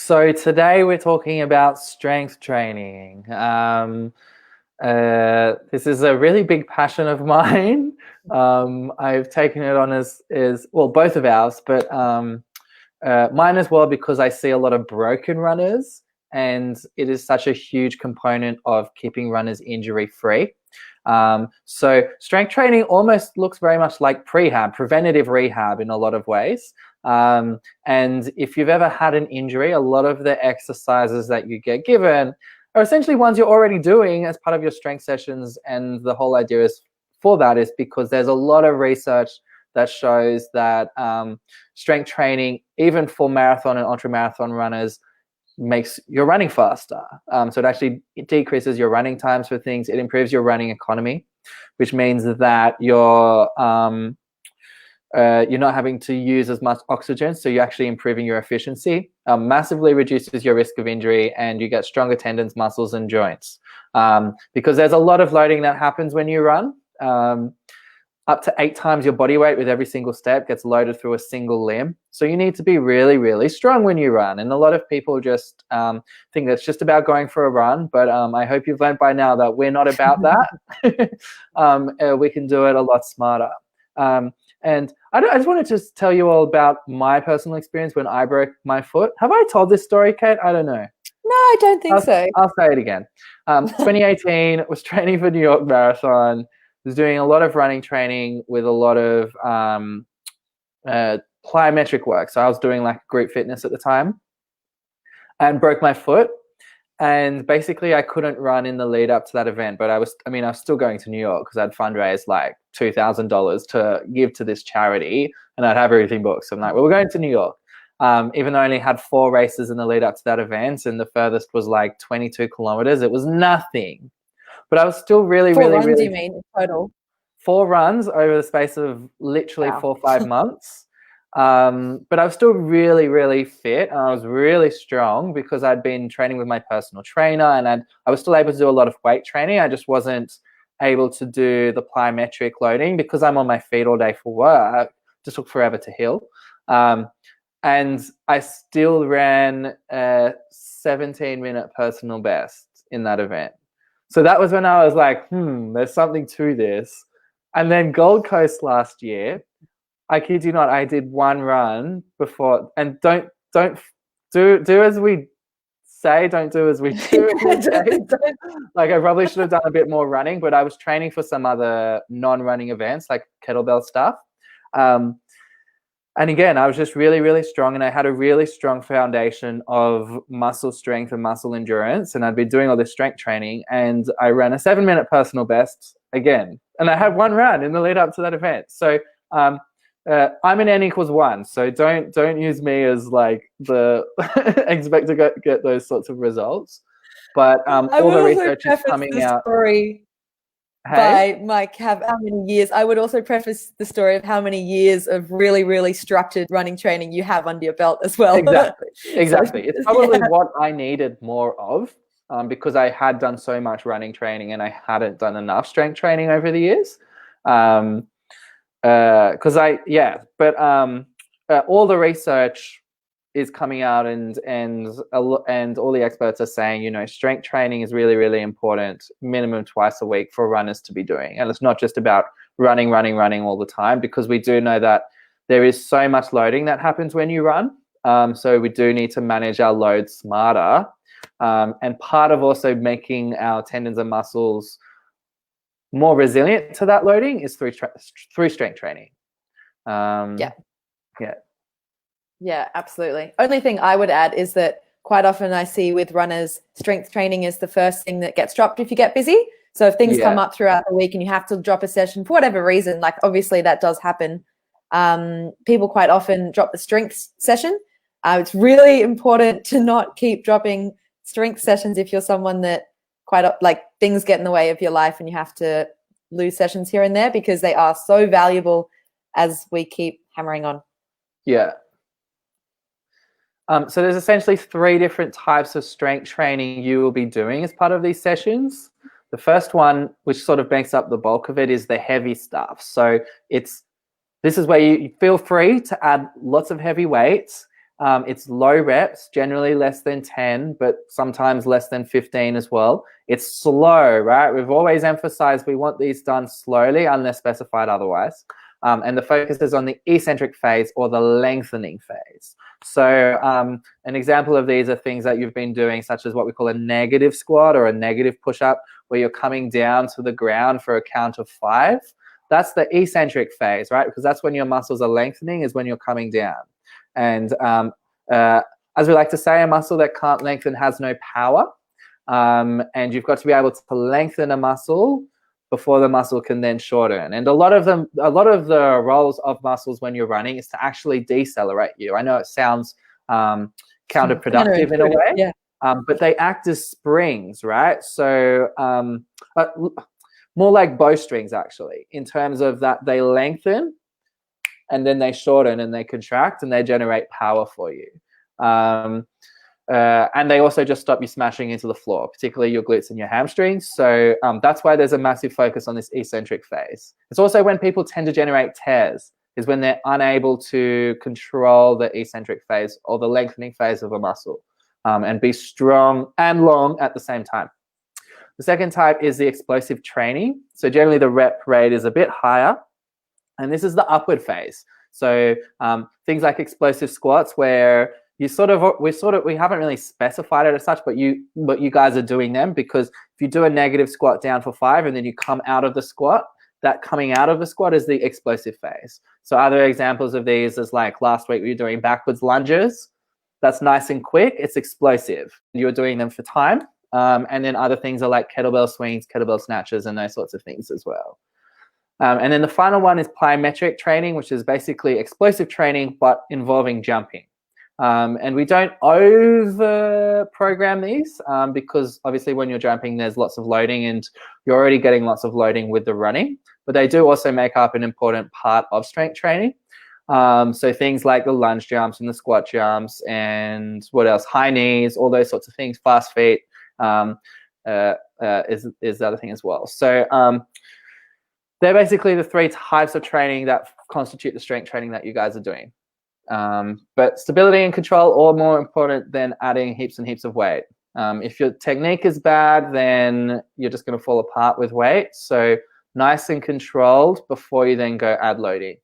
So today we're talking about strength training. This is a really big passion of mine. I've taken it on as well, both of ours, but mine as well, because I see a lot of broken runners, and it is such a huge component of keeping runners injury free. So strength training almost looks very much like prehab, preventative rehab in a lot of ways. And if you've ever had an injury, a lot of the exercises that you get given are essentially ones you're already doing as part of your strength sessions. And the whole idea is for that is because there's a lot of research that shows that strength training, even for marathon and ultramarathon runners, makes your running faster. So it decreases your running times for things. It improves your running economy, which means that you're not having to use as much oxygen, so you're actually improving your efficiency. Massively reduces your risk of injury, and you get stronger tendons, muscles, and joints. Because there's a lot of loading that happens when you run. Up to 8 times your body weight with every single step gets loaded through a single limb. So you need to be really, really strong when you run. And a lot of people just think that's just about going for a run. But I hope you've learned by now that we're not about that. We can do it a lot smarter. And I just wanted to tell you all about my personal experience when I broke my foot. Have I told this story, Kate? I don't know. No, I don't think so. I'll say it again. 2018, was training for New York Marathon. Was doing a lot of running training with a lot of plyometric work. So I was doing like group fitness at the time, and broke my foot. And basically I couldn't run in the lead up to that event, but I was still going to New York because I'd fundraised like $2,000 to give to this charity, and I'd have everything booked. So I'm like, well, we're going to New York. Even though I only had 4 races in the lead up to that event, and the furthest was like 22 kilometers, it was nothing. But I was still really, 4 really, runs, really. you mean, in total? 4 runs over the space of literally Wow. 4 or 5 months. But I was still really, really fit, and I was really strong because I'd been training with my personal trainer, and I was still able to do a lot of weight training. I just wasn't able to do the plyometric loading because I'm on my feet all day for work. It just took forever to heal. And I still ran a 17-minute personal best in that event. So that was when I was like, there's something to this. And then Gold Coast last year, I kid you not, I did 1 run before, and don't do as we say, don't do as we do. Like I probably should have done a bit more running, but I was training for some other non-running events like kettlebell stuff. And again, I was just really, really strong, and I had a really strong foundation of muscle strength and muscle endurance, and I'd been doing all this strength training, and I ran a 7-minute personal best again, and I had 1 run in the lead up to that event. So I'm an N equals 1, so don't use me as like the expect to get those sorts of results. But all the research is coming out. By Mike, how many years? I would also preface the story of how many years of really, really structured running training you have under your belt as well. Exactly. It's probably what I needed more of, because I had done so much running training and I hadn't done enough strength training over the years. But all the research is coming out, and all the experts are saying, strength training is really, really important, minimum twice a week for runners to be doing. And it's not just about running all the time, because we do know that there is so much loading that happens when you run. So we do need to manage our load smarter. And part of also making our tendons and muscles more resilient to that loading is through strength training. Yeah, absolutely. Only thing I would add is that quite often I see with runners, strength training is the first thing that gets dropped if you get busy. So if things come up throughout the week and you have to drop a session for whatever reason, like obviously that does happen. People quite often drop the strength session. It's really important to not keep dropping strength sessions if you're someone that things get in the way of your life and you have to lose sessions here and there, because they are so valuable as we keep hammering on. Yeah. So there's essentially 3 different types of strength training you will be doing as part of these sessions. The first one, which sort of makes up the bulk of it, is the heavy stuff. So this is where you feel free to add lots of heavy weights. It's low reps, generally less than 10, but sometimes less than 15 as well. It's slow, right? We've always emphasized we want these done slowly unless specified otherwise. And the focus is on the eccentric phase or the lengthening phase. So an example of these are things that you've been doing, such as what we call a negative squat or a negative push-up, where you're coming down to the ground for a count of 5. That's the eccentric phase, right? Because that's when your muscles are lengthening, is when you're coming down. And as we like to say, a muscle that can't lengthen has no power. And you've got to be able to lengthen a muscle before the muscle can then shorten. And a lot of the roles of muscles when you're running is to actually decelerate you. I know it sounds counterproductive in a way, yeah. But they act as springs, right? So more like bowstrings, actually, in terms of that they lengthen and then they shorten and they contract and they generate power for you. And they also just stop you smashing into the floor, particularly your glutes and your hamstrings. So that's why there's a massive focus on this eccentric phase. It's also when people tend to generate tears, is when they're unable to control the eccentric phase or the lengthening phase of a muscle and be strong and long at the same time. The second type is the explosive training. So generally the rep rate is a bit higher, and this is the upward phase. So things like explosive squats, where we haven't really specified it as such, but you guys are doing them, because if you do a negative squat down for 5 and then you come out of the squat, that coming out of the squat is the explosive phase. So other examples of these is like last week we were doing backwards lunges. That's nice and quick. It's explosive. You're doing them for time. And then other things are like kettlebell swings, kettlebell snatches, and those sorts of things as well. And then the final one is plyometric training, which is basically explosive training, but involving jumping. And we don't over program these because obviously when you're jumping, there's lots of loading and you're already getting lots of loading with the running, but they do also make up an important part of strength training. So things like the lunge jumps and the squat jumps and what else, high knees, all those sorts of things, fast feet is the other thing as well. So they're basically the 3 types of training that constitute the strength training that you guys are doing. But stability and control are more important than adding heaps and heaps of weight. If your technique is bad, then you're just going to fall apart with weight. So nice and controlled before you then go add loading.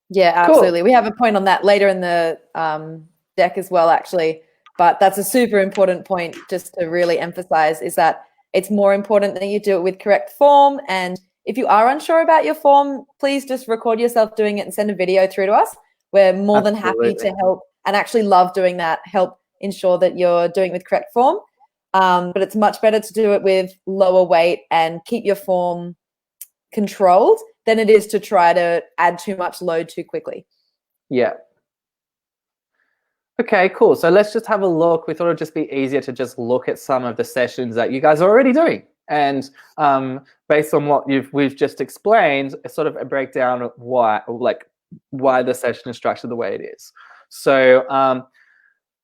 Yeah, absolutely. Cool. We have a point on that later in the deck as well, actually. But that's a super important point just to really emphasize, is that it's more important that you do it with correct form. And if you are unsure about your form, please just record yourself doing it and send a video through to us. We're more than happy to help, and actually love doing that, help ensure that you're doing it with correct form. But it's much better to do it with lower weight and keep your form controlled than it is to try to add too much load too quickly. Yeah. Okay, cool. So let's just have a look. We thought it'd just be easier to just look at some of the sessions that you guys are already doing. And based on what we've just explained, sort of a breakdown of why the session is structured the way it is. So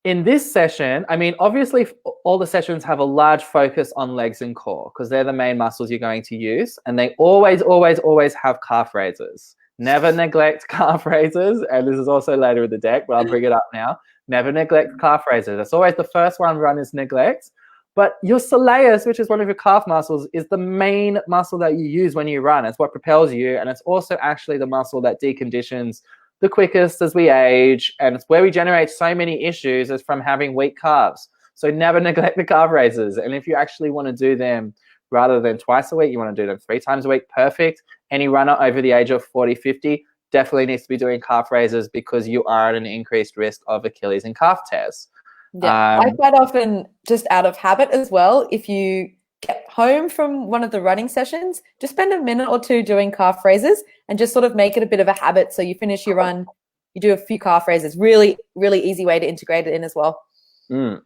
in this session, I mean, obviously all the sessions have a large focus on legs and core because they're the main muscles you're going to use, and they always, always, always have calf raises. Never neglect calf raises, and this is also later in the deck, but I'll bring it up now. Never neglect calf raises. That's always the first one runners neglect. But your soleus, which is one of your calf muscles, is the main muscle that you use when you run. It's what propels you, and it's also actually the muscle that deconditions the quickest as we age, and it's where we generate so many issues is from having weak calves. So never neglect the calf raises. And if you actually want to do them rather than twice a week, you want to do them 3 times a week, perfect. Any runner over the age of 40, 50 definitely needs to be doing calf raises because you are at an increased risk of Achilles and calf tears. Yeah, I quite often, just out of habit as well, if you get home from one of the running sessions, just spend a minute or 2 doing calf raises and just sort of make it a bit of a habit. So you finish your run, you do a few calf raises. Really, really easy way to integrate it in as well.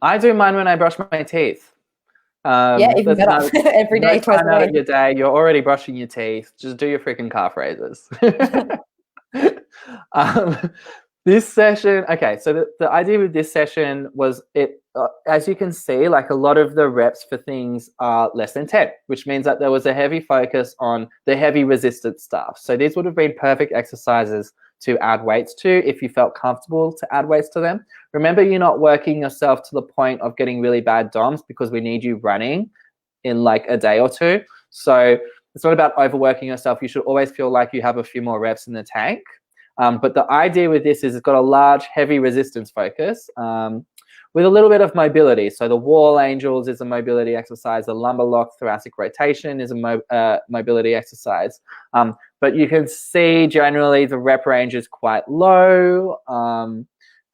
I do mine when I brush my teeth. Yeah, even better. Every day, twice a week. Your day, you're already brushing your teeth. Just do your freaking calf raises. This session, okay, so the idea with this session was as you can see, like a lot of the reps for things are less than 10, which means that there was a heavy focus on the heavy resistance stuff. So these would have been perfect exercises to add weights to if you felt comfortable to add weights to them. Remember, you're not working yourself to the point of getting really bad DOMs because we need you running in like a day or two. So it's not about overworking yourself. You should always feel like you have a few more reps in the tank. But the idea with this is it's got a large, heavy resistance focus with a little bit of mobility. So the wall angels is a mobility exercise. The lumbar lock thoracic rotation is a mobility exercise. But you can see generally the rep range is quite low.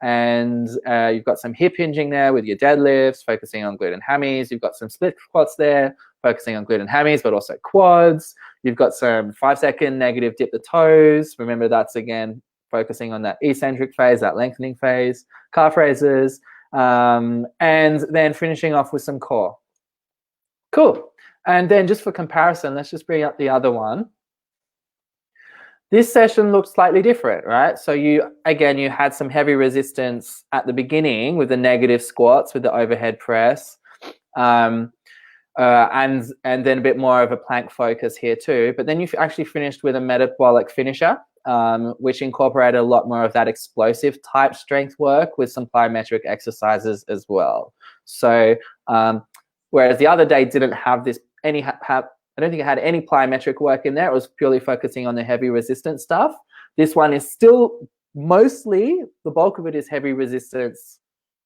And you've got some hip hinging there with your deadlifts, focusing on glute and hammies. You've got some split squats there, focusing on glute and hammies, but also quads. You've got some 5-second negative dip the toes. Remember, that's, again, focusing on that eccentric phase, that lengthening phase, calf raises, and then finishing off with some core. Cool. And then just for comparison, let's just bring up the other one. This session looks slightly different, right? So you had some heavy resistance at the beginning with the negative squats, with the overhead press, and then a bit more of a plank focus here too. But then you actually finished with a metabolic finisher, which incorporated a lot more of that explosive type strength work with some plyometric exercises as well. So whereas the other day didn't have this I don't think it had any plyometric work in there. It was purely focusing on the heavy resistance stuff. This one is still mostly, the bulk of it is heavy resistance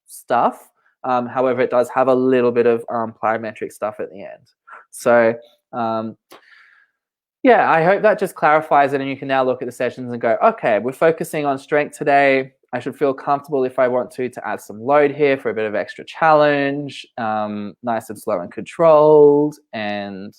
stuff. However, it does have a little bit of plyometric stuff at the end. So yeah, I hope that just clarifies it, and you can now look at the sessions and go, okay, we're focusing on strength today. I should feel comfortable if I want to add some load here for a bit of extra challenge, nice and slow and controlled, and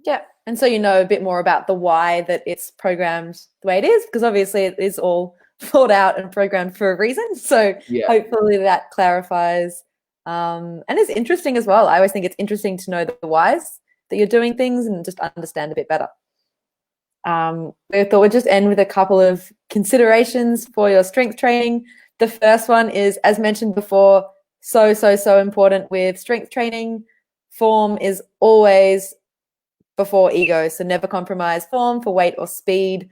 yeah. And so you know a bit more about the why that it's programmed the way it is, because obviously it is all thought out and programmed for a reason. So hopefully that clarifies. And it's interesting as well. I always think it's interesting to know the whys that you're doing things and just understand a bit better. We thought we'd just end with a couple of considerations for your strength training. The first one is, as mentioned before, so important with strength training. Form is always before ego, so never compromise form for weight or speed.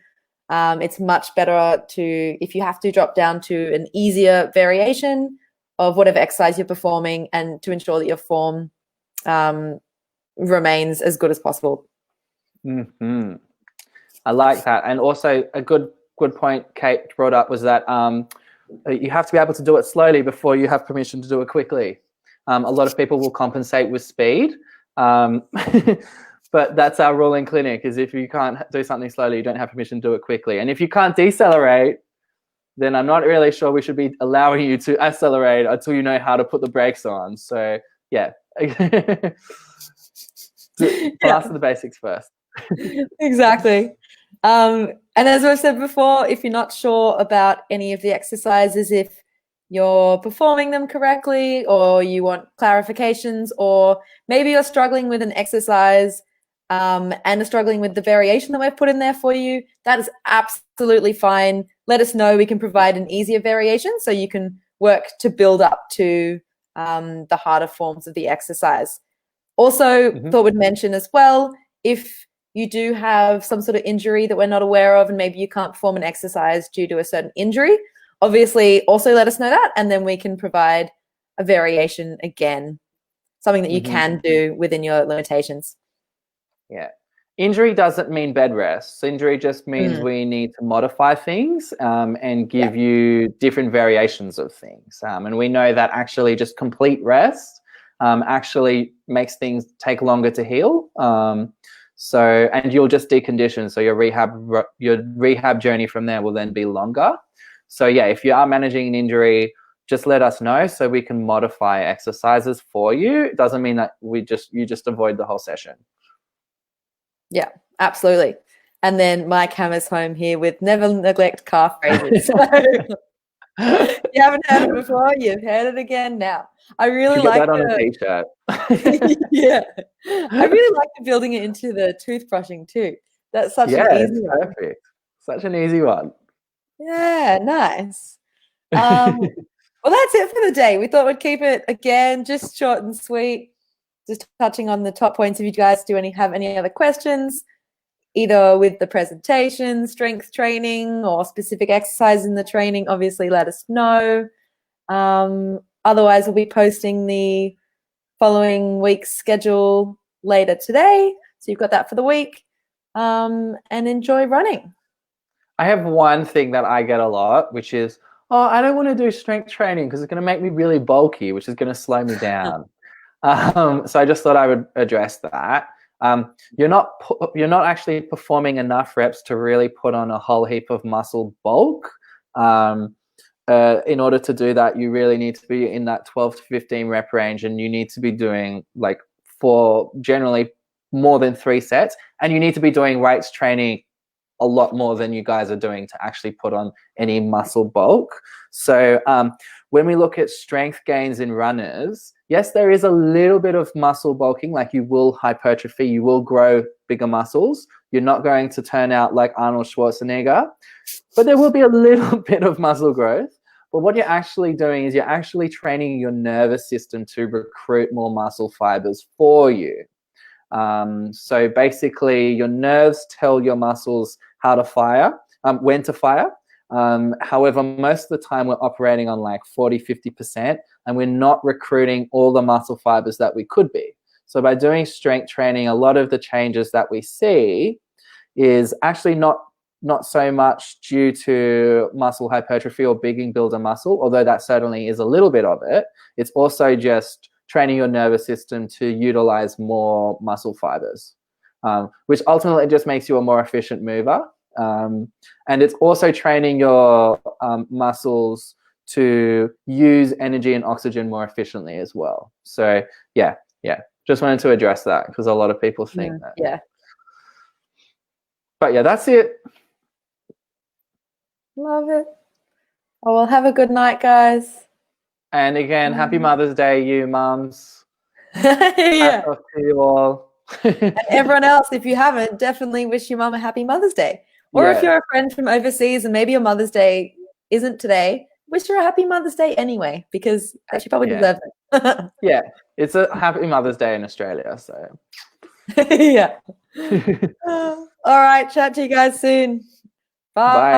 It's much better to, if you have to, drop down to an easier variation of whatever exercise you're performing, and to ensure that your form remains as good as possible. Mm-hmm. I like that. And also a good point Kate brought up was that you have to be able to do it slowly before you have permission to do it quickly. A lot of people will compensate with speed. But that's our rule in clinic, is if you can't do something slowly, you don't have permission to do it quickly. And if you can't decelerate, then I'm not really sure we should be allowing you to accelerate until you know how to put the brakes on. So yeah, master the basics first. Exactly. And as I've said before, if you're not sure about any of the exercises, if you're performing them correctly, or you want clarifications, or maybe you're struggling with an exercise and are struggling with the variation that we've put in there for you, that is absolutely fine. Let us know. We can provide an easier variation so you can work to build up to the harder forms of the exercise. Also, thought we'd mention as well, if you do have some sort of injury that we're not aware of, and maybe you can't perform an exercise due to a certain injury, obviously also let us know that, and then we can provide a variation again, something that you can do within your limitations. Yeah. Injury doesn't mean bed rest. Injury just means we need to modify things and give you different variations of things. And we know that actually just complete rest actually makes things take longer to heal. So, and you'll just decondition. So your rehab journey from there will then be longer. So yeah, if you are managing an injury, just let us know so we can modify exercises for you. It doesn't mean that you just avoid the whole session. Yeah, absolutely. And then Mike hammers home here with never neglect calf raises. So, you haven't heard it before, you've heard it again now. I really like that on a t-shirt. Yeah, I really like building it into the toothbrushing too. That's such an easy one. Perfect. Such an easy one. Yeah, nice. Well, that's it for the day. We thought we'd keep it, again, just short and sweet, just touching on the top points. If you guys have any other questions, either with the presentation, strength training, or specific exercise in the training, obviously let us know. Otherwise, we'll be posting the following week's schedule later today. So you've got that for the week. And enjoy running. I have one thing that I get a lot, which is, oh, I don't want to do strength training because it's going to make me really bulky, which is going to slow me down. So I just thought I would address that. You're not actually performing enough reps to really put on a whole heap of muscle bulk. In order to do that, you really need to be in that 12 to 15 rep range, and you need to be doing like for generally more than 3 sets, and you need to be doing weights training a lot more than you guys are doing to actually put on any muscle bulk. So when we look at strength gains in runners, yes, there is a little bit of muscle bulking, like you will hypertrophy, you will grow bigger muscles. You're not going to turn out like Arnold Schwarzenegger, but there will be a little bit of muscle growth. But what you're actually doing is you're actually training your nervous system to recruit more muscle fibers for you. So basically your nerves tell your muscles how to fire, when to fire. However, most of the time we're operating on like 40-50%, and we're not recruiting all the muscle fibers that we could be. So by doing strength training, a lot of the changes that we see is actually not so much due to muscle hypertrophy or bigging builder muscle, although that certainly is a little bit of it. It's also just training your nervous system to utilize more muscle fibers, which ultimately just makes you a more efficient mover. And it's also training your muscles to use energy and oxygen more efficiently as well. So yeah, just wanted to address that because a lot of people think that. Yeah. But yeah, that's it. Love it. Oh, well, have a good night, guys. And again, happy Mother's Day, you mums. Yeah. Hats off to you all. And everyone else, if you haven't, definitely wish your mum a happy Mother's Day. Or if you're a friend from overseas and maybe your Mother's Day isn't today, wish her a happy Mother's Day anyway, because she probably deserves it. Yeah, it's a happy Mother's Day in Australia, so. Yeah. All right, chat to you guys soon. Bye.